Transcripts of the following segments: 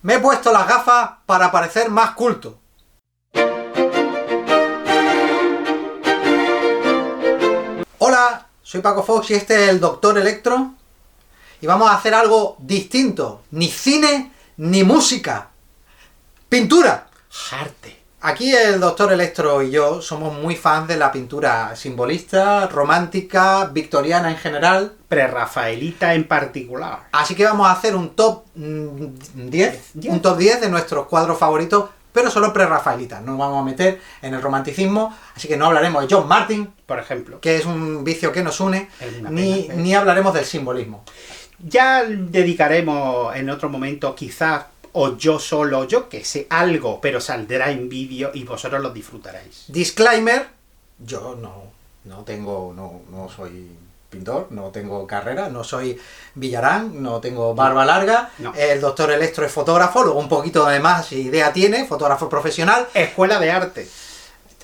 Me he puesto las gafas para parecer más culto. Hola, soy Paco Fox y este es el Doctor Electro. Y vamos a hacer algo distinto. Ni cine, ni música. ¡Pintura! Arte. Aquí el Doctor Electro y yo somos muy fans de la pintura simbolista, romántica, victoriana en general. Prerrafaelita en particular. Así que vamos a hacer un top 10, un top 10 de nuestros cuadros favoritos, pero solo prerrafaelitas. No nos vamos a meter en el romanticismo, así que no hablaremos de John Martin, por ejemplo, que es un vicio que nos une, ni hablaremos del simbolismo. Ya dedicaremos en otro momento, quizás, o yo solo, yo que sé, algo, pero saldrá en vídeo y vosotros lo disfrutaréis. Disclaimer, yo no soy pintor, no tengo carrera, no soy Villarán, no tengo barba larga, no. El Doctor Electro es fotógrafo, luego un poquito de más idea tiene, fotógrafo profesional. Escuela de arte.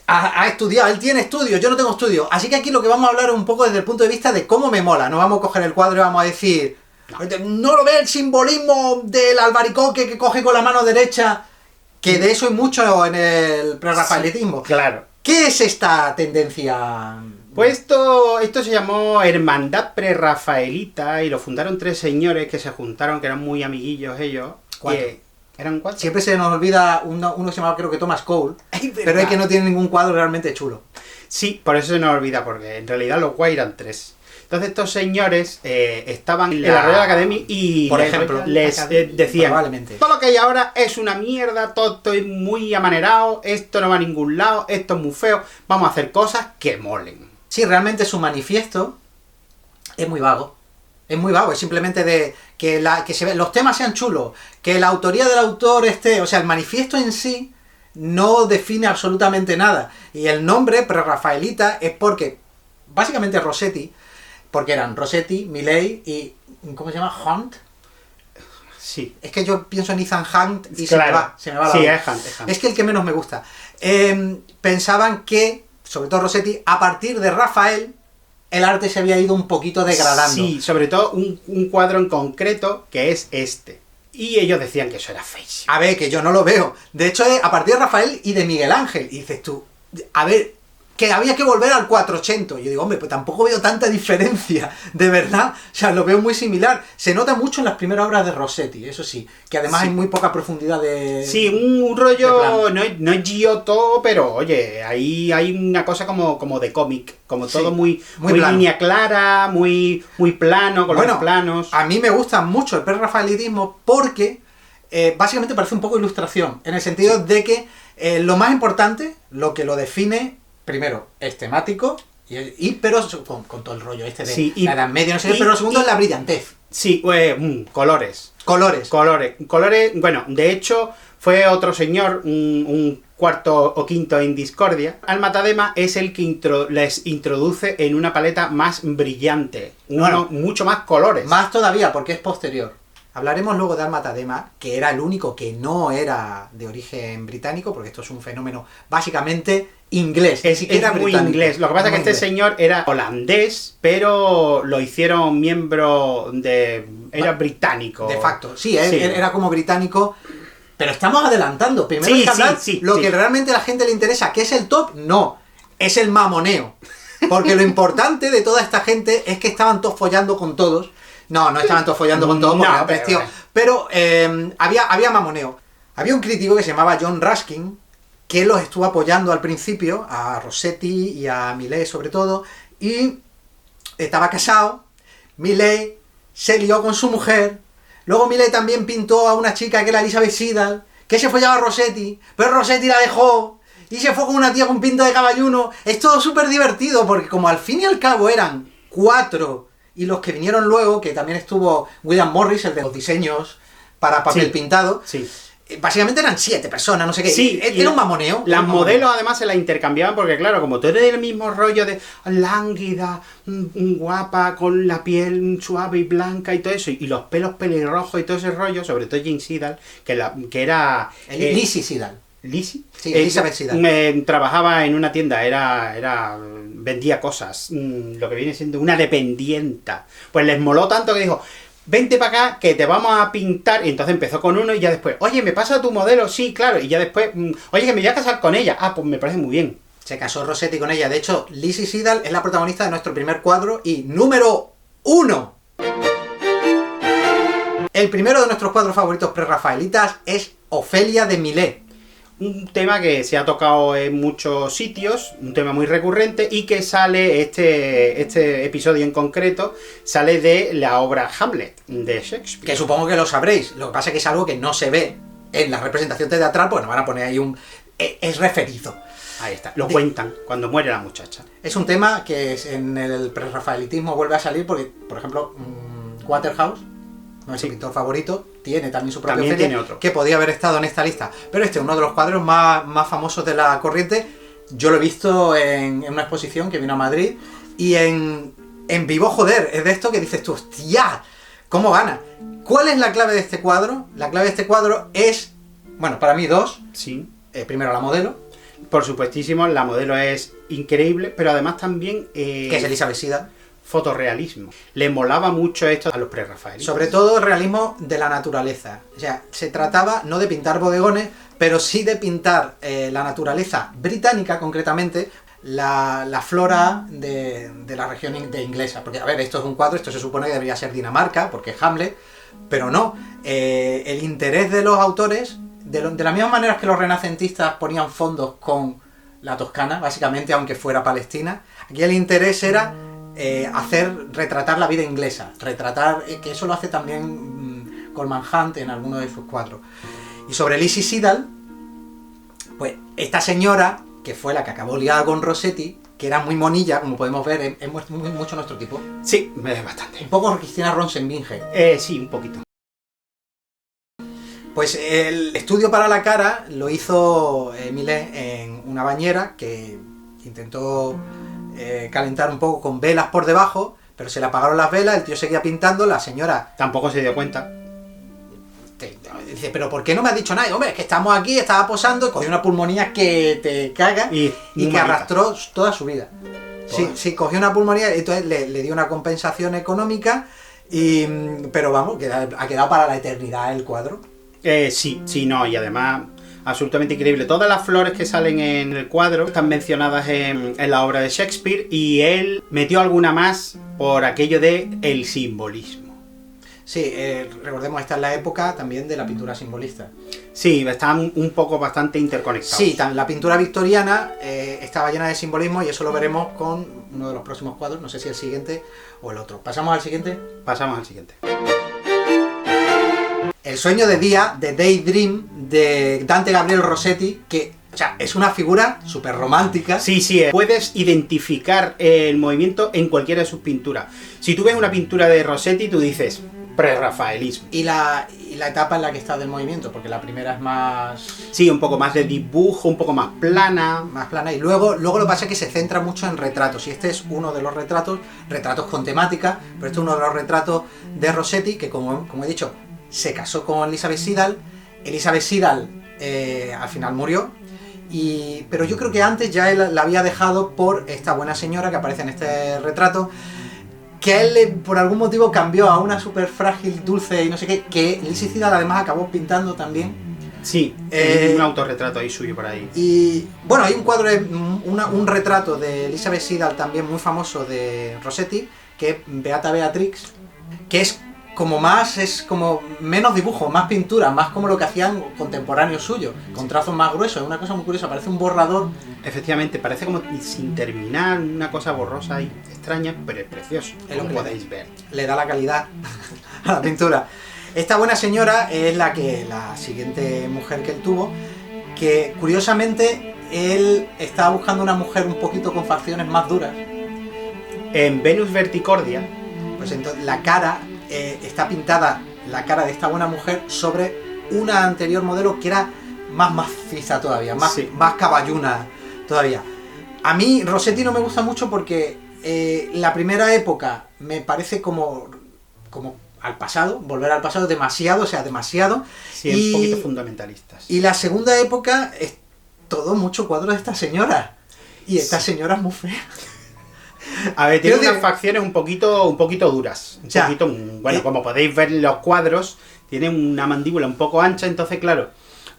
Ha estudiado, él tiene estudios, yo no tengo estudios, así que aquí lo que vamos a hablar es un poco desde el punto de vista de cómo me mola, no vamos a coger el cuadro y vamos a decir... No lo ve el simbolismo del albaricoque que coge con la mano derecha, que de eso hay mucho en el prerrafaelitismo. Sí, claro. ¿Qué es esta tendencia? Pues esto se llamó Hermandad Prerrafaelita y lo fundaron 3 señores que se juntaron, que eran muy amiguillos ellos. 4. ¿Eran 4? Siempre se nos olvida uno que se llamaba creo que Thomas Cole, pero es que no tiene ningún cuadro realmente chulo. Sí, por eso se nos olvida, porque en realidad los guay eran 3. Entonces estos señores estaban en la Royal Academy y por ejemplo, les decían, todo lo que hay ahora es una mierda, todo estoy muy amanerado, esto no va a ningún lado, esto es muy feo, vamos a hacer cosas que molen. Sí, realmente su manifiesto es muy vago. Es muy vago, es simplemente de que los temas sean chulos, que la autoría del autor esté... O sea, el manifiesto en sí no define absolutamente nada. Y el nombre, prerrafaelita, es porque, básicamente Rossetti, porque eran Rossetti, Millais y... ¿cómo se llama? Hunt. Sí. Es que yo pienso en Ethan Hunt y claro. se me va la sí, voz. es Hunt. Es que el que menos me gusta. Pensaban que, sobre todo Rossetti, a partir de Rafael, el arte se había ido un poquito degradando. Sí, sobre todo un cuadro en concreto, que es este. Y ellos decían que eso era feísimo. A ver, que yo no lo veo. De hecho, es a partir de Rafael y de Miguel Ángel. Y dices tú, a ver... que había que volver al 480. Yo digo, hombre, pues tampoco veo tanta diferencia, de verdad. O sea, lo veo muy similar. Se nota mucho en las primeras obras de Rossetti, eso sí. Que además hay muy poca profundidad de... Sí, un rollo, no es Giotto, pero oye, ahí hay una cosa como de cómic. Como todo muy línea clara, muy plano, con los planos. A mí me gusta mucho el prerrafaelitismo porque básicamente parece un poco ilustración. En el sentido de que lo más importante, lo que lo define... Primero, es temático, pero con todo el rollo este de la Edad Media, no sé qué, pero lo segundo es la brillantez. Sí, colores. Colores. Bueno, de hecho, fue otro señor, un cuarto o quinto en discordia. Almatadema es el que les introduce en una paleta más brillante, mucho más colores. Más todavía, porque es posterior. Hablaremos luego de Almatadema, que era el único que no era de origen británico, porque esto es un fenómeno básicamente inglés. Es muy inglés. Lo que pasa es que este señor era holandés, pero lo hicieron miembro de... Era británico. De facto, sí, era como británico. Pero estamos adelantando. Primero hay que hablar lo que realmente a la gente le interesa. ¿Qué es el top? No, es el mamoneo. Porque lo importante de toda esta gente es que estaban todos follando con todos. No estaban todos follando con todos, pero había mamoneo. Había un crítico que se llamaba John Ruskin, que los estuvo apoyando al principio, a Rossetti y a Millais sobre todo, y estaba casado. Millais se lió con su mujer, luego Millais también pintó a una chica que era Elizabeth Siddal, que se follaba a Rossetti, pero Rossetti la dejó, y se fue con una tía con pinta de caballuno. Es todo súper divertido, porque como al fin y al cabo eran 4... y los que vinieron luego, que también estuvo William Morris, el de los diseños para papel pintado, básicamente eran 7 personas, no sé qué. Sí, era un mamoneo. Las modelos además se las intercambiaban porque, claro, como tú eres del mismo rollo de lánguida, guapa, con la piel suave y blanca y todo eso, y los pelos pelirrojos y todo ese rollo, sobre todo Jane Siddal, que era... Lizzie Siddal. ¿Lizzie? Sí, Elizabeth Siddal. Trabajaba en una tienda, vendía cosas, lo que viene siendo una dependienta. Pues les moló tanto que dijo, vente para acá, que te vamos a pintar. Y entonces empezó con uno y ya después, oye, ¿me pasa tu modelo? Sí, claro. Y ya después, oye, que me voy a casar con ella. Ah, pues me parece muy bien. Se casó Rossetti con ella. De hecho, Lizzie Siddal es la protagonista de nuestro primer cuadro y número 1. El primero de nuestros cuadros favoritos prerrafaelitas es Ofelia de Millet. Un tema que se ha tocado en muchos sitios, un tema muy recurrente y que sale, este episodio en concreto, sale de la obra Hamlet de Shakespeare. Que supongo que lo sabréis, lo que pasa es que es algo que no se ve en la representación teatral, porque nos van a poner ahí es referido. Ahí está, lo cuentan cuando muere la muchacha. Es un tema que en el prerrafaelitismo vuelve a salir porque, por ejemplo, Waterhouse, nuestro pintor favorito, tiene también su propio Ofelia, que podía haber estado en esta lista. Pero este es uno de los cuadros más famosos de la corriente. Yo lo he visto en una exposición que vino a Madrid y en vivo, joder, es de esto que dices tú, hostia, ¿cómo gana? ¿Cuál es la clave de este cuadro? La clave de este cuadro es, bueno, para mí dos. Sí. Primero la modelo. Por supuestísimo, la modelo es increíble, pero además también... que es Elizabeth Siddal. Fotorrealismo. Le molaba mucho esto a los prerrafaelitas. Sobre todo el realismo de la naturaleza. O sea, se trataba no de pintar bodegones, pero sí de pintar la naturaleza británica, concretamente, la flora de la región de inglesa. Porque, a ver, esto es un cuadro, esto se supone que debería ser Dinamarca, porque es Hamlet, pero no. El interés de los autores, de las mismas maneras que los renacentistas ponían fondos con la Toscana, básicamente, aunque fuera Palestina, aquí el interés era... retratar la vida inglesa, retratar, que eso lo hace también Coleman Hunt en alguno de sus cuadros. Y sobre Lizzie Siddal, pues esta señora, que fue la que acabó liada con Rossetti, que era muy monilla, como podemos ver, es mucho nuestro tipo. Sí, bastante. Un poco Cristina Ronsen-Binge. Sí, un poquito. Pues el estudio para la cara lo hizo Millet en una bañera que intentó calentar un poco con velas por debajo, pero se le apagaron las velas, el tío seguía pintando, la señora... Tampoco se dio cuenta. Dice, pero ¿por qué no me has dicho nada? Hombre, es que estamos aquí, estaba posando, y cogió una pulmonía que te caga y que arrastró toda su vida. Sí, cogió una pulmonía, entonces le dio una compensación económica, pero vamos, que ha quedado para la eternidad el cuadro. Sí, no, y además... absolutamente increíble. Todas las flores que salen en el cuadro están mencionadas en la obra de Shakespeare y él metió alguna más por aquello de el simbolismo. Sí, recordemos, esta es la época también de la pintura simbolista. Sí, están un poco bastante interconectados. Sí, la pintura victoriana estaba llena de simbolismo y eso lo veremos con uno de los próximos cuadros, no sé si el siguiente o el otro. ¿Pasamos al siguiente? Pasamos al siguiente. El sueño de día, de Daydream, de Dante Gabriel Rossetti, que, o sea, es una figura súper romántica. Sí, puedes identificar el movimiento en cualquiera de sus pinturas. Si tú ves una pintura de Rossetti, tú dices prerrafaelismo. Y la etapa en la que está del movimiento, porque la primera es más... Sí, un poco más de dibujo, un poco más plana. Más plana, y luego lo que pasa es que se centra mucho en retratos, y este es uno de los retratos con temática, pero este es uno de los retratos de Rossetti, que como he dicho, se casó con Elizabeth Siddal. Elizabeth Siddal al final murió, pero yo creo que antes ya él la había dejado por esta buena señora que aparece en este retrato, que a él por algún motivo cambió a una súper frágil, dulce y no sé qué, que Elizabeth Siddal además acabó pintando también. Sí, un autorretrato ahí suyo por ahí. Y bueno, hay un cuadro, un retrato de Elizabeth Siddal también muy famoso de Rossetti, que es Beata Beatrix, que es como menos dibujo, más pintura, más como lo que hacían contemporáneos suyos, con trazos más gruesos. Es una cosa muy curiosa, parece un borrador. Efectivamente, parece como sin terminar, una cosa borrosa y extraña, pero es precioso, como podéis ver. Le da la calidad a la pintura. Esta buena señora es la siguiente mujer que él tuvo, que curiosamente él estaba buscando una mujer un poquito con facciones más duras. En Venus Verticordia, pues entonces la cara... está pintada la cara de esta buena mujer sobre una anterior modelo que era más maciza todavía, más caballuna todavía. A mí Rossetti no me gusta mucho porque la primera época me parece como al pasado, volver al pasado demasiado. Sí, un poquito fundamentalistas. Y la segunda época es todo mucho cuadro de esta señora. Y esta señora es muy fea. A ver, tiene unas facciones un poquito duras. Bueno, como podéis ver en los cuadros, tiene una mandíbula un poco ancha, entonces, claro,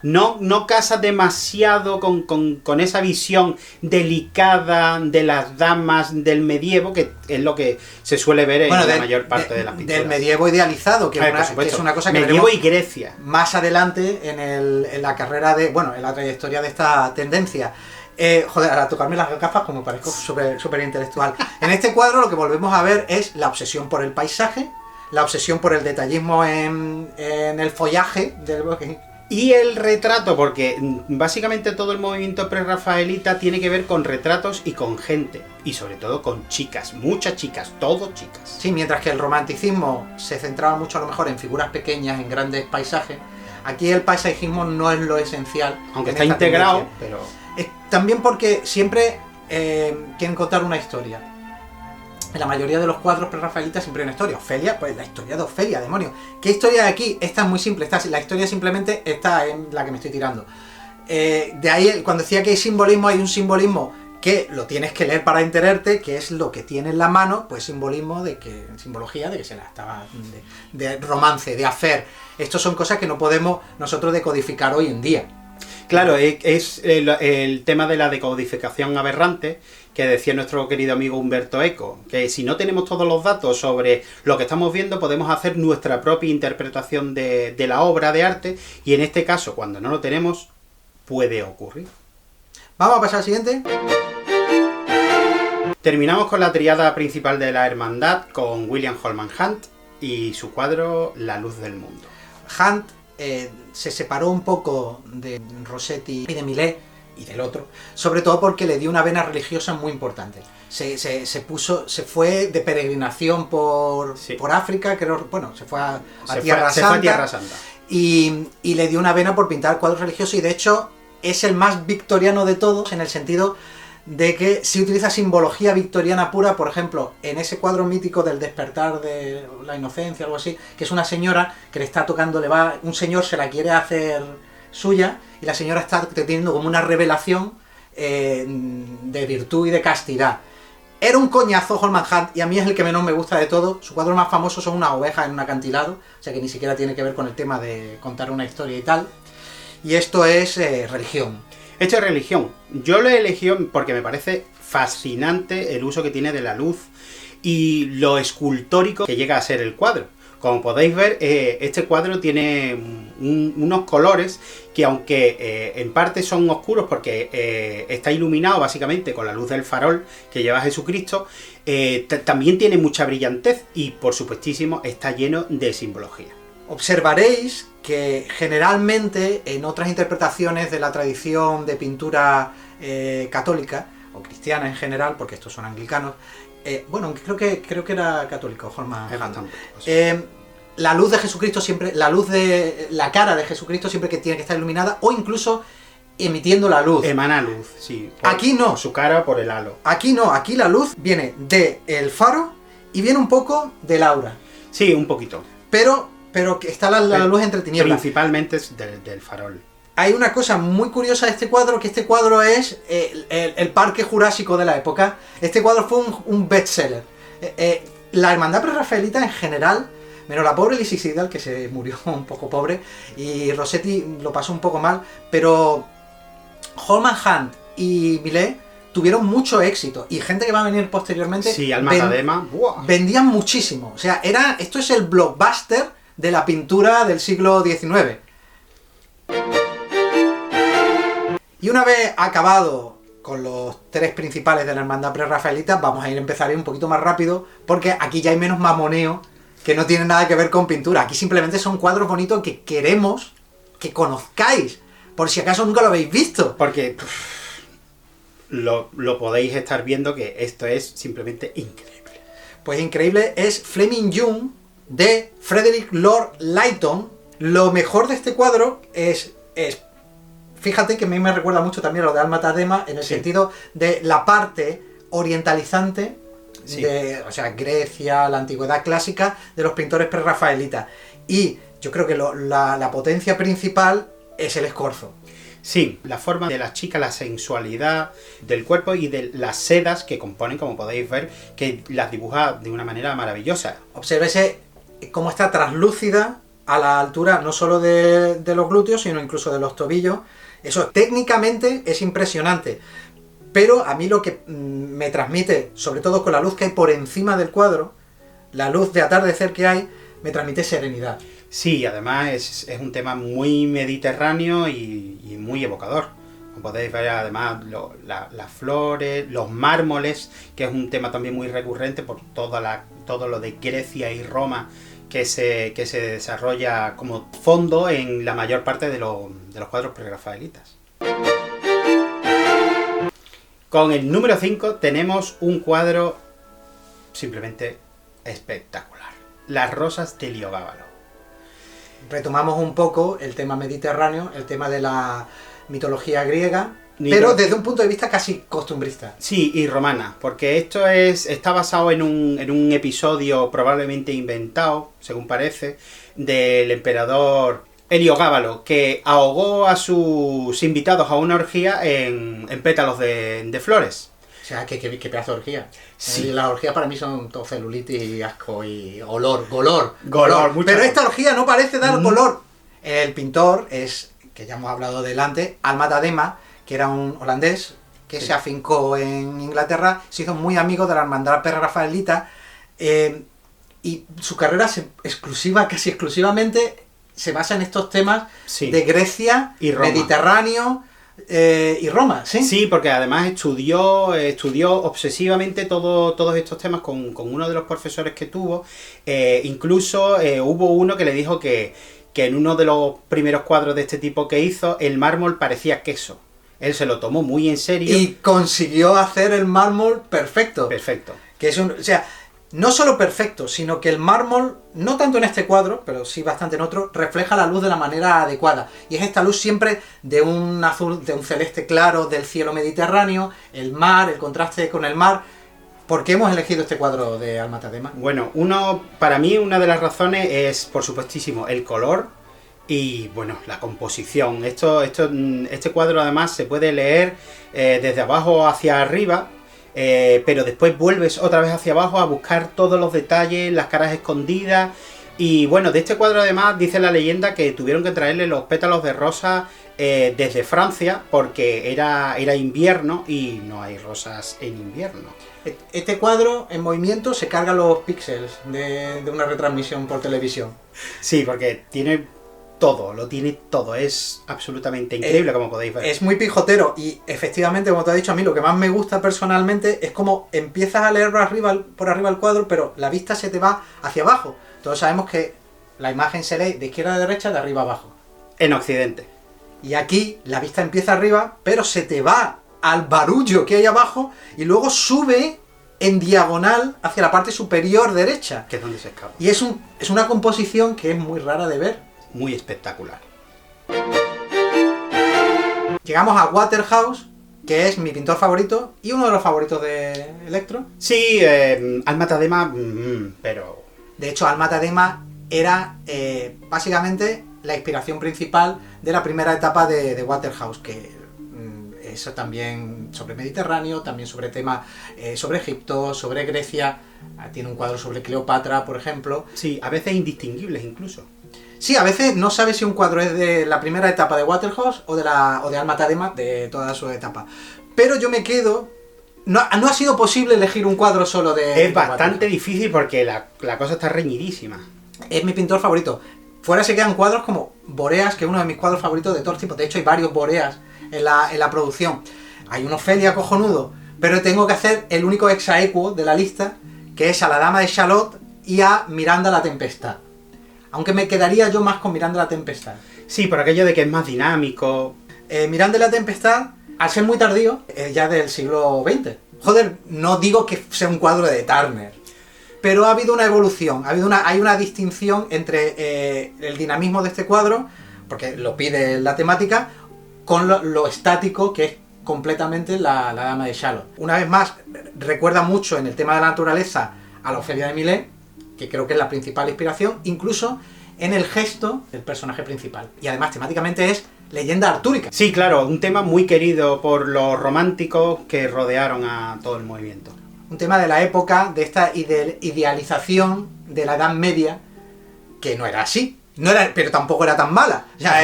no casa demasiado con esa visión delicada de las damas del medievo, que es lo que se suele ver en la mayor parte de las pinturas. Del medievo idealizado, que es una cosa que medievo y Grecia. Más adelante en la carrera en la trayectoria de esta tendencia. A tocarme las gafas como parezco súper intelectual. En este cuadro lo que volvemos a ver es la obsesión por el paisaje, la obsesión por el detallismo en el follaje del bosque. Y el retrato, porque básicamente todo el movimiento prerrafaelita tiene que ver con retratos y con gente. Y sobre todo con chicas, muchas chicas, todo chicas. Sí, mientras que el romanticismo se centraba mucho a lo mejor en figuras pequeñas, en grandes paisajes, aquí el paisajismo no es lo esencial. Aunque está integrado, pero... También porque siempre quieren contar una historia. En la mayoría de los cuadros prerrafaelitas siempre hay una historia. Ofelia, pues la historia de Ofelia, demonio. ¿Qué historia hay aquí? Esta es muy simple. La historia simplemente está en la que me estoy tirando. De ahí, cuando decía que hay un simbolismo que lo tienes que leer para enterarte, que es lo que tiene en la mano, pues simbología de que se la estaba... de romance, de affair. Estos son cosas que no podemos nosotros decodificar hoy en día. Claro, es el tema de la decodificación aberrante, que decía nuestro querido amigo Humberto Eco, que si no tenemos todos los datos sobre lo que estamos viendo, podemos hacer nuestra propia interpretación de la obra de arte, y en este caso, cuando no lo tenemos, puede ocurrir. Vamos a pasar al siguiente. Terminamos con la triada principal de la hermandad, con William Holman Hunt y su cuadro La luz del mundo. Hunt se separó un poco de Rossetti y de Millet y del otro, sobre todo porque le dio una vena religiosa muy importante. Se fue de peregrinación por África, se fue a Tierra Santa. Y le dio una vena por pintar cuadros religiosos, y de hecho es el más victoriano de todos, en el sentido de que si utiliza simbología victoriana pura. Por ejemplo, en ese cuadro mítico del despertar de la inocencia, algo así, que es una señora que le está tocando, un señor se la quiere hacer suya, y la señora está teniendo como una revelación de virtud y de castidad. Era un coñazo Holman Hunt, y a mí es el que menos me gusta de todo. Su cuadro más famoso son unas ovejas en un acantilado, o sea que ni siquiera tiene que ver con el tema de contar una historia y tal. Y esto es religión. Esto es religión. Yo lo he elegido porque me parece fascinante el uso que tiene de la luz y lo escultórico que llega a ser el cuadro. Como podéis ver, este cuadro tiene unos colores que, aunque en parte son oscuros porque está iluminado básicamente con la luz del farol que lleva Jesucristo, también tiene mucha brillantez y, por supuestísimo, está lleno de simbología. Observaréis que generalmente en otras interpretaciones de la tradición de pintura católica, o cristiana en general, porque estos son anglicanos, creo que era católico, Holman Hunt. La luz de Jesucristo siempre, la cara de Jesucristo siempre que tiene que estar iluminada, o incluso emitiendo la luz. Emana luz, sí. Aquí no. Su cara por el halo. Aquí no, aquí la luz viene del faro y viene un poco del aura. Sí, un poquito. Pero que está la luz entre tinieblas. Principalmente es del farol. Hay una cosa muy curiosa de este cuadro, que este cuadro es el parque jurásico de la época. Este cuadro fue un bestseller. La hermandad prerrafaelita en general, menos la pobre Lisicidal, que se murió un poco pobre, y Rossetti lo pasó un poco mal, pero Holman Hunt y Millet tuvieron mucho éxito, y gente que va a venir posteriormente vendían muchísimo. O sea, esto es el blockbuster de la pintura del siglo XIX. Y una vez acabado con los tres principales de la hermandad prerrafaelita, vamos a empezar un poquito más rápido, porque aquí ya hay menos mamoneo, que no tiene nada que ver con pintura. Aquí simplemente son cuadros bonitos que queremos que conozcáis, por si acaso nunca lo habéis visto. Porque lo podéis estar viendo, que esto es simplemente increíble. Pues increíble es Flaming Young, de Frederick Lord Lytton. Lo mejor de este cuadro es fíjate que a mí me recuerda mucho también a lo de Alma Tadema, en el sentido de la parte orientalizante de, o sea, Grecia, la antigüedad clásica, de los pintores prerrafaelitas. Y yo creo que la potencia principal es el escorzo. Sí, la forma de las chicas, la sensualidad del cuerpo y de las sedas que componen, como podéis ver, que las dibuja de una manera maravillosa. Obsérvese cómo está translúcida a la altura no solo de los glúteos, sino incluso de los tobillos. Eso técnicamente es impresionante. Pero a mí lo que me transmite, sobre todo con la luz que hay por encima del cuadro, la luz de atardecer que hay, me transmite serenidad. Sí, además es un tema muy mediterráneo y muy evocador. Como podéis ver, además, las flores, los mármoles, que es un tema también muy recurrente por todo lo de Grecia y Roma, que se desarrolla como fondo en la mayor parte de los cuadros prerrafaelitas. Con el número 5 tenemos un cuadro simplemente espectacular. Las rosas de Heliogábalo. Retomamos un poco el tema mediterráneo, el tema de la mitología griega, pero desde un punto de vista casi costumbrista. Sí, y romana, porque esto está basado en un episodio probablemente inventado, según parece, del emperador Heliogábalo, que ahogó a sus invitados a una orgía en pétalos de flores. O sea, qué pedazo de orgía. Sí. Las orgías para mí son todo celulitis, asco y golor. Pero esta orgía no parece dar golor. El pintor es, que ya hemos hablado delante, Almata Dema, que era un holandés que se afincó en Inglaterra, se hizo muy amigo de la hermandad prerrafaelita, y su carrera casi exclusivamente se basa en estos temas de Grecia, y Roma. Mediterráneo y Roma, ¿sí? Sí, porque además estudió obsesivamente todos estos temas con uno de los profesores que tuvo. Incluso hubo uno que le dijo que en uno de los primeros cuadros de este tipo que hizo, el mármol parecía queso. Él se lo tomó muy en serio. Y consiguió hacer el mármol perfecto. Perfecto. Que es o sea, no solo perfecto, sino que el mármol, no tanto en este cuadro, pero sí bastante en otro, refleja la luz de la manera adecuada. Y es esta luz siempre de un azul, de un celeste claro, del cielo mediterráneo, el mar, el contraste con el mar. ¿Por qué hemos elegido este cuadro de Almata Dema? Bueno, para mí una de las razones es, por supuestísimo, el color y, bueno, la composición. Este cuadro además se puede leer desde abajo hacia arriba, pero después vuelves otra vez hacia abajo a buscar todos los detalles, las caras escondidas. Y bueno, de este cuadro además dice la leyenda que tuvieron que traerle los pétalos de rosa desde Francia porque era invierno y no hay rosas en invierno. Este cuadro en movimiento se carga los píxeles de una retransmisión por televisión. Sí, porque lo tiene todo, es absolutamente increíble, como podéis ver. Es muy pijotero y efectivamente, como te he dicho, a mí lo que más me gusta personalmente es como empiezas a leer por arriba el cuadro, pero la vista se te va hacia abajo. Todos sabemos que la imagen se lee de izquierda a derecha, de arriba a abajo. En Occidente. Y aquí la vista empieza arriba, pero se te va al barullo que hay abajo y luego sube en diagonal hacia la parte superior derecha. Que es donde se escapa. Y es una composición que es muy rara de ver. Muy espectacular. Llegamos a Waterhouse, que es mi pintor favorito y uno de los favoritos de Electro. Sí, Almata Dema, pero... De hecho, Almata Dema era básicamente la inspiración principal de la primera etapa de Waterhouse, que es también sobre Mediterráneo, también sobre temas sobre Egipto, sobre Grecia. Tiene un cuadro sobre Cleopatra, por ejemplo. Sí, a veces indistinguibles incluso. Sí, a veces no sabes si un cuadro es de la primera etapa de Waterhouse o de Almata Dema, de toda su etapa. Pero yo me quedo... No ha sido posible elegir un cuadro solo de... Es bastante difícil porque la cosa está reñidísima. Es mi pintor favorito. Fuera se quedan cuadros como Boreas, que es uno de mis cuadros favoritos de todos los tipos. De hecho, hay varios Boreas en la producción. Hay un Ofelia cojonudo, pero tengo que hacer el único exaequo de la lista, que es a la Dama de Shalott y a Miranda la Tempestad. Aunque me quedaría yo más con Miranda la Tempestad. Sí, por aquello de que es más dinámico. Miranda la Tempestad, al ser muy tardío, es ya del siglo XX. Joder, no digo que sea un cuadro de Turner, pero ha habido una evolución, hay una distinción entre el dinamismo de este cuadro, porque lo pide la temática, con lo estático que es completamente la Dama de Shalott. Una vez más, recuerda mucho en el tema de la naturaleza a la Ofelia de Millet, que creo que es la principal inspiración, incluso en el gesto del personaje principal. Y además temáticamente es leyenda artúrica. Sí, claro, un tema muy querido por los románticos que rodearon a todo el movimiento. Un tema de la época, de esta idealización de la Edad Media, que no era así, pero tampoco era tan mala. O sea,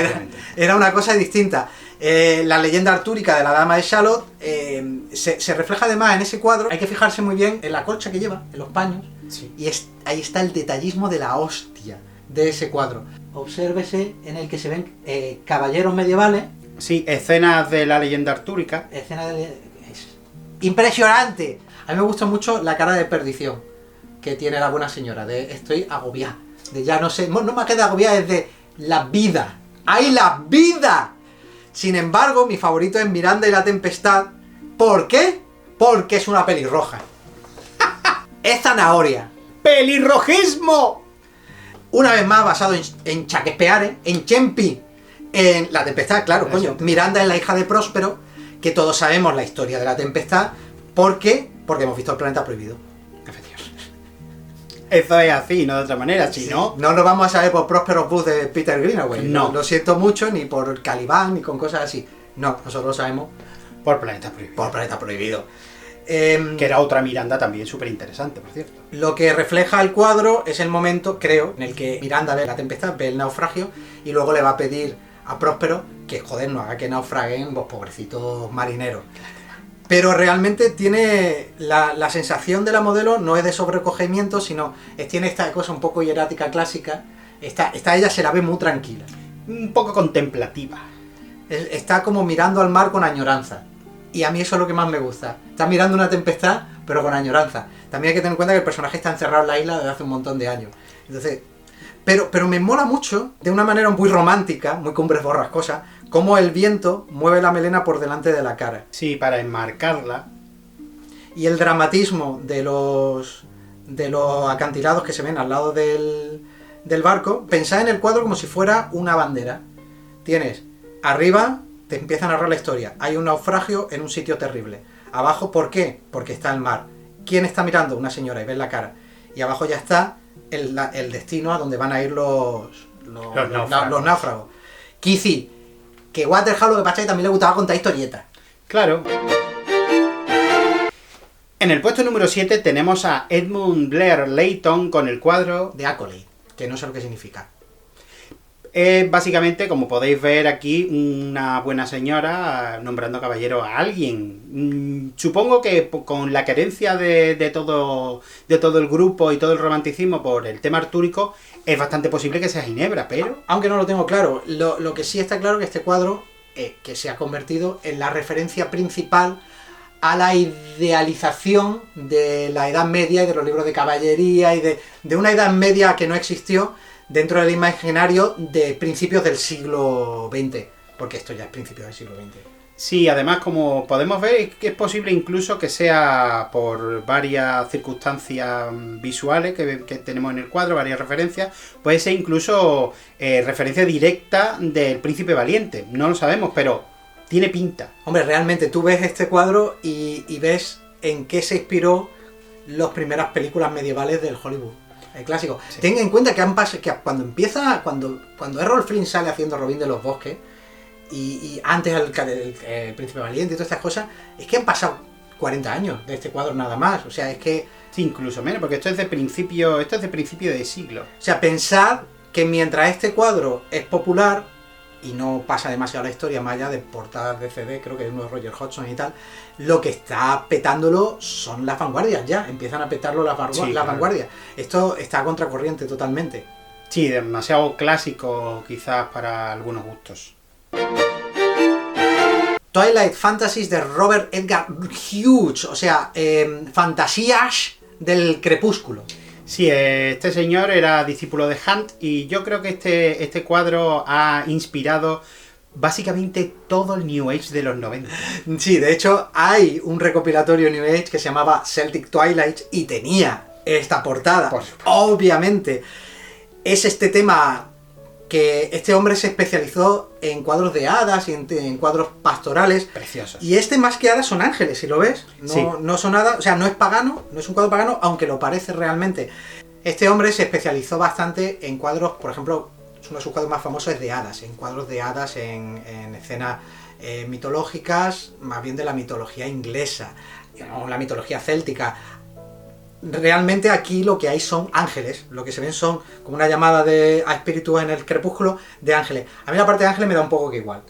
era una cosa distinta. La leyenda artúrica de la Dama de Shalott se refleja además en ese cuadro. Hay que fijarse muy bien en la colcha que lleva, en los paños, sí. Y ahí está el detallismo de la hostia de ese cuadro. Obsérvese en el que se ven caballeros medievales. Sí, escenas de la leyenda artúrica. Es impresionante. A mí me gusta mucho la cara de perdición que tiene la buena señora, de estoy agobiada, de ya no sé, no me queda agobiada, es de la vida. ¡Hay la vida! Sin embargo, mi favorito es Miranda y la Tempestad. ¿Por qué? Porque es una pelirroja. Es zanahoria. ¡Pelirrojismo! Una vez más basado en Shakespeare, en Chempi, en La Tempestad, claro, coño. Miranda es la hija de Próspero, que todos sabemos la historia de la Tempestad. ¿Por qué? Porque hemos visto El Planeta Prohibido. Efectivamente. Eso es así, no de otra manera, si no... No lo vamos a saber por Prosperous Books de Peter Greenaway. No. Lo siento mucho, ni por Caliban, ni con cosas así. No, nosotros lo sabemos por Planeta Prohibido. Por Planeta Prohibido. Que era otra Miranda también súper interesante, por cierto. Lo que refleja el cuadro es el momento, creo, en el que Miranda ve la tempestad, ve el naufragio, y luego le va a pedir a Próspero que, joder, no haga que naufraguen vos pobrecitos marineros. Pero realmente tiene la sensación de la modelo, no es de sobrecogimiento, sino tiene esta cosa un poco hierática clásica. Ella se la ve muy tranquila. Un poco contemplativa. Está como mirando al mar con añoranza. Y a mí eso es lo que más me gusta. Está mirando una tempestad, pero con añoranza. También hay que tener en cuenta que el personaje está encerrado en la isla desde hace un montón de años. Entonces, pero me mola mucho, de una manera muy romántica, muy Cumbres Borrascosas, cómo el viento mueve la melena por delante de la cara. Sí, para enmarcarla. Y el dramatismo de los acantilados que se ven al lado del barco, pensad en el cuadro como si fuera una bandera. Tienes arriba, te empieza a narrar la historia. Hay un naufragio en un sitio terrible. Abajo, ¿por qué? Porque está el mar. ¿Quién está mirando? Una señora, y ves la cara. Y abajo ya está el destino a donde van a ir los náufragos. Kizi, que Waterhouse lo que pasa es que también le gustaba contar historietas. Claro. En el puesto número 7 tenemos a Edmund Blair Layton con el cuadro de Accolade, que no sé lo que significa. Es básicamente, como podéis ver aquí, una buena señora nombrando caballero a alguien. Supongo que con la querencia de todo el grupo y todo el romanticismo por el tema artúrico, es bastante posible que sea Ginebra, pero... Aunque no lo tengo claro. Lo que sí está claro es que este cuadro, que se ha convertido en la referencia principal a la idealización de la Edad Media y de los libros de caballería y de una Edad Media que no existió dentro del imaginario de principios del siglo XX, porque esto ya es principios del siglo XX. Sí, además, como podemos ver, es posible incluso que sea por varias circunstancias visuales que tenemos en el cuadro, varias referencias, puede ser incluso referencia directa del Príncipe Valiente, no lo sabemos, pero tiene pinta. Hombre, realmente tú ves este cuadro y ves en qué se inspiró las primeras películas medievales del Hollywood. El clásico. Sí. Ten en cuenta que cuando Errol Flynn sale haciendo Robin de los Bosques y antes el Príncipe Valiente y todas estas cosas, es que han pasado 40 años de este cuadro nada más. O sea, es que... Sí, incluso menos, porque esto es de principio de siglo. O sea, pensad que mientras este cuadro es popular y no pasa demasiado la historia, más allá de portadas de CD, creo que es uno de Roger Hodgson y tal, lo que está petándolo son las vanguardias ya, empiezan a petarlo las vanguardias. Esto está a contracorriente totalmente. Sí, demasiado clásico quizás para algunos gustos. Twilight Fantasies de Robert Edgar Hughes, o sea, fantasías del crepúsculo. Sí, este señor era discípulo de Hunt y yo creo que este cuadro ha inspirado básicamente todo el New Age de los 90. Sí, de hecho hay un recopilatorio New Age que se llamaba Celtic Twilight y tenía esta portada. Obviamente es este tema que este hombre se especializó en cuadros de hadas y en cuadros pastorales. Preciosos. Y más que hadas son ángeles, si lo ves. No son hadas, o sea, no es pagano, no es un cuadro pagano, aunque lo parece realmente. Este hombre se especializó bastante en cuadros, por ejemplo, uno de sus cuadros más famosos es de hadas, en cuadros de hadas, en escenas mitológicas, más bien de la mitología inglesa, o la mitología céltica. Realmente aquí lo que hay son ángeles, lo que se ven son como una llamada a espíritus en el crepúsculo de ángeles. A mí la parte de ángeles me da un poco que igual.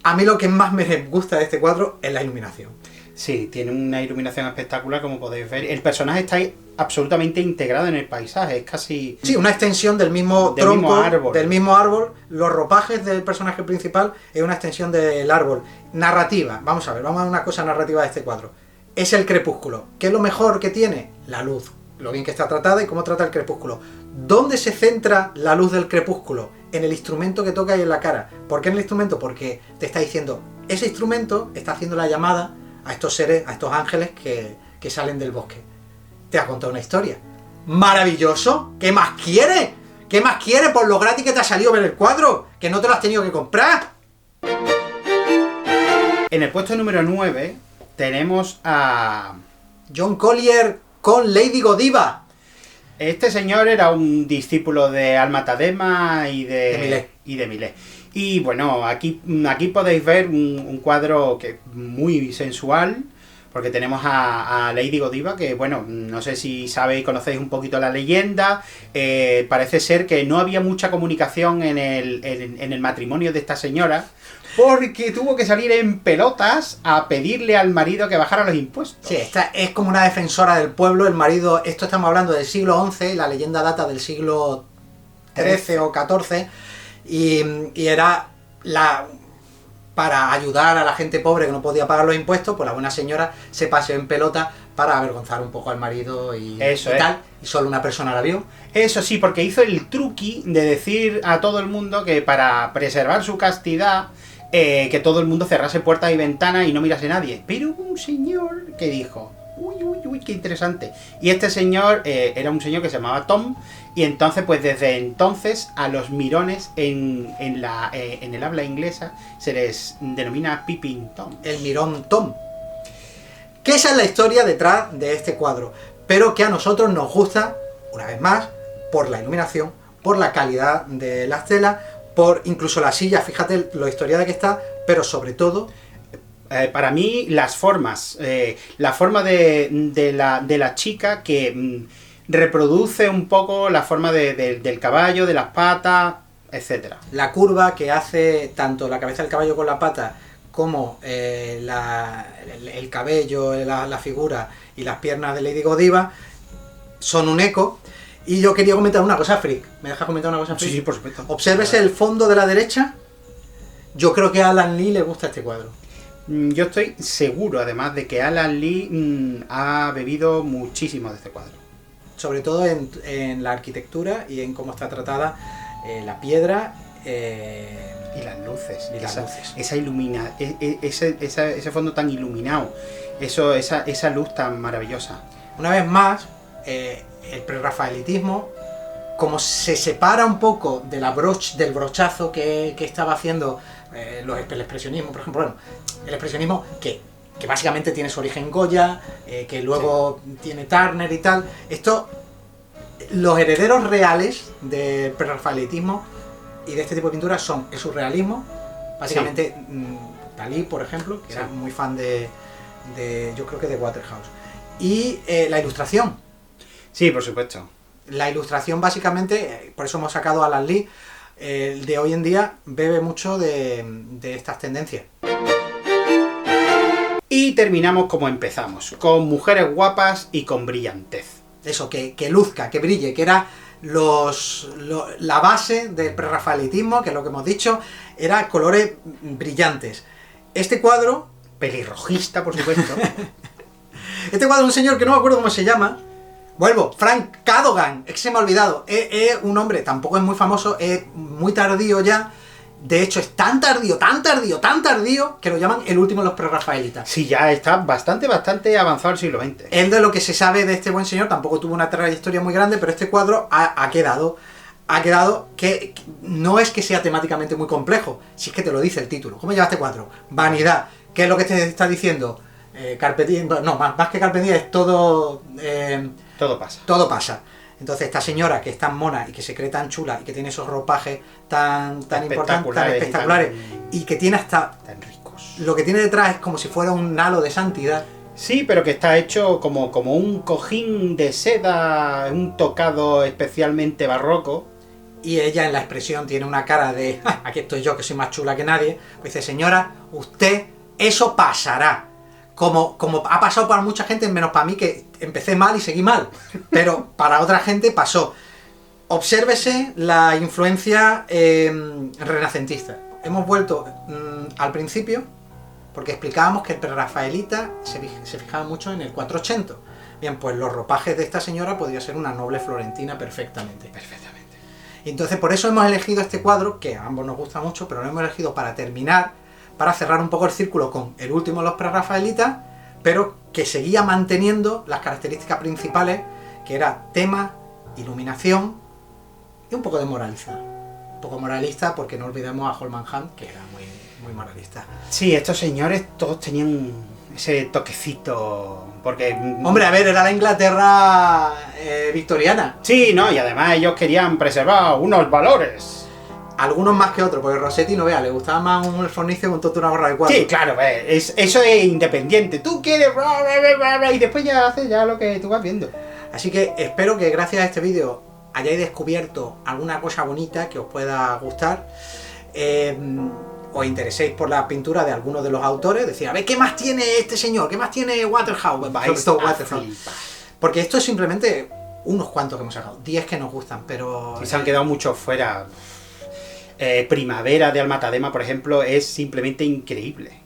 A mí lo que más me gusta de este cuadro es la iluminación. Sí, tiene una iluminación espectacular, como podéis ver. El personaje está ahí absolutamente integrado en el paisaje, es casi... Sí, una extensión del mismo tronco, del mismo árbol. Los ropajes del personaje principal es una extensión del árbol. Narrativa, vamos a ver una cosa narrativa de este cuadro. Es el crepúsculo. ¿Qué es lo mejor que tiene? La luz. Lo bien que está tratada y cómo trata el crepúsculo. ¿Dónde se centra la luz del crepúsculo? En el instrumento que toca y en la cara. ¿Por qué en el instrumento? Porque te está diciendo, ese instrumento está haciendo la llamada a estos seres, a estos ángeles que salen del bosque. Te ha contado una historia. ¡Maravilloso! ¿Qué más quiere? ¿Qué más quiere por lo gratis que te ha salido ver el cuadro? Que no te lo has tenido que comprar. En el puesto número 9 tenemos a John Collier con Lady Godiva. Este señor era un discípulo de Alma Tadema y de Millet. Y bueno, aquí podéis ver un cuadro que muy sensual, porque tenemos a Lady Godiva, que bueno, no sé si sabéis, conocéis un poquito la leyenda. Parece ser que no había mucha comunicación en el matrimonio de esta señora, porque tuvo que salir en pelotas a pedirle al marido que bajara los impuestos. Sí, esta es como una defensora del pueblo. El marido, esto estamos hablando del siglo XI, la leyenda data del siglo XIII o XIV, y era para ayudar a la gente pobre que no podía pagar los impuestos, pues la buena señora se paseó en pelota para avergonzar un poco al marido y tal, y solo una persona la vio. Eso sí, porque hizo el truqui de decir a todo el mundo que para preservar su castidad, que todo el mundo cerrase puertas y ventanas y no mirase a nadie. Pero hubo un señor que dijo, uy, qué interesante. Y este señor era un señor que se llamaba Tom, y entonces, pues desde entonces, a los mirones en el habla inglesa se les denomina Peeping Tom. El mirón Tom. Que esa es la historia detrás de este cuadro, pero que a nosotros nos gusta, una vez más, por la iluminación, por la calidad de las telas, por incluso la silla, fíjate lo historiada que está, pero sobre todo... para mí, las formas. La forma de la chica que reproduce un poco la forma del caballo, de las patas, etc. La curva que hace tanto la cabeza del caballo con la pata, como el cabello, la figura y las piernas de Lady Godiva, son un eco. Y yo quería comentar una cosa, Frick. ¿Me dejas comentar una cosa, Frick? Sí, por supuesto. Observes el fondo de la derecha. Yo creo que a Alan Lee le gusta este cuadro. Yo estoy seguro, además, de que Alan Lee ha bebido muchísimo de este cuadro. Sobre todo en la arquitectura y en cómo está tratada la piedra y las luces. luces. Esa ilumina, ese fondo tan iluminado, esa luz tan maravillosa. Una vez más, el prerrafaelitismo, como se separa un poco de del brochazo que estaba haciendo el expresionismo, por ejemplo. Bueno, el expresionismo que básicamente tiene su origen en Goya, que luego tiene Turner y tal. Los herederos reales del prerrafaelitismo y de este tipo de pinturas son el surrealismo, básicamente Dalí, por ejemplo, que era muy fan de yo creo que de Waterhouse, y la ilustración. Sí, por supuesto. La ilustración básicamente, por eso hemos sacado a Alan Lee, de hoy en día bebe mucho de estas tendencias. Y terminamos como empezamos, con mujeres guapas y con brillantez. Eso, que luzca, que brille, que era la base del prerrafaelitismo, que es lo que hemos dicho, era colores brillantes. Este cuadro... pelirrojista, por supuesto. Este cuadro de un señor que no me acuerdo cómo se llama. Vuelvo, Frank Cadogan, es que se me ha olvidado. Es un hombre, tampoco es muy famoso, es muy tardío ya. De hecho, es tan tardío, que lo llaman el último de los prerrafaelitas. Sí, ya está bastante avanzado el siglo XX. Él, de lo que se sabe de este buen señor, tampoco tuvo una trayectoria muy grande, pero este cuadro ha quedado que no es que sea temáticamente muy complejo, si es que te lo dice el título. ¿Cómo llama este cuadro? Vanidad. ¿Qué es lo que te está diciendo? Carpe diem, no, más que Carpe diem es todo... todo pasa. Todo pasa. Entonces esta señora que es tan mona y que se cree tan chula y que tiene esos ropajes tan importantes, tan espectaculares y que tiene hasta... tan ricos. Lo que tiene detrás es como si fuera un halo de santidad. Sí, pero que está hecho como un cojín de seda, un tocado especialmente barroco. Y ella en la expresión tiene una cara de aquí estoy yo que soy más chula que nadie. Pues dice, señora, usted, eso pasará. Como ha pasado para mucha gente, menos para mí, que empecé mal y seguí mal. Pero para otra gente pasó. Obsérvese la influencia renacentista. Hemos vuelto al principio, porque explicábamos que el prerrafaelita se fijaba mucho en el 480. Bien, pues los ropajes de esta señora podría ser una noble florentina perfectamente. Perfectamente. Y entonces por eso hemos elegido este cuadro, que a ambos nos gusta mucho, pero lo hemos elegido para terminar, para cerrar un poco el círculo con el último de los prerrafaelitas, pero que seguía manteniendo las características principales, que era tema, iluminación y un poco de moralista. Un poco moralista porque no olvidemos a Holman Hunt, que era muy moralista. Sí, estos señores todos tenían ese toquecito, porque... Hombre, a ver, era la Inglaterra victoriana. Sí, no, y además ellos querían preservar unos valores. Algunos más que otros, porque Rossetti, no vea, le gustaba más un fornicio que un tonto una gorra de cuadro. Sí, claro, eso es independiente. Tú quieres... y después ya haces ya lo que tú vas viendo. Así que espero que gracias a este vídeo hayáis descubierto alguna cosa bonita que os pueda gustar. Os intereséis por la pintura de algunos de los autores. Decir, a ver, ¿qué más tiene este señor? ¿Qué más tiene Waterhouse? Porque esto es simplemente unos cuantos que hemos sacado. 10 que nos gustan, pero... Sí, se han quedado muchos fuera. Primavera de Almatadema, por ejemplo, es simplemente increíble.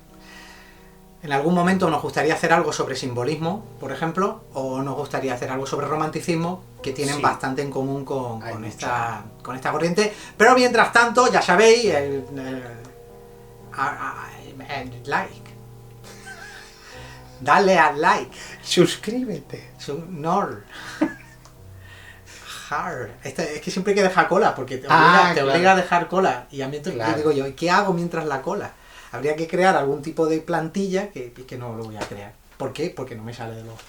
En algún momento nos gustaría hacer algo sobre simbolismo, por ejemplo, o nos gustaría hacer algo sobre romanticismo, que tienen bastante en común con esta corriente. Pero mientras tanto, ya sabéis, like. Dale al like. Suscríbete. Es que siempre hay que dejar cola, porque te obliga a dejar cola. Y a mí digo yo, ¿qué hago mientras la cola? Habría que crear algún tipo de plantilla que no lo voy a crear. ¿Por qué? Porque no me sale de los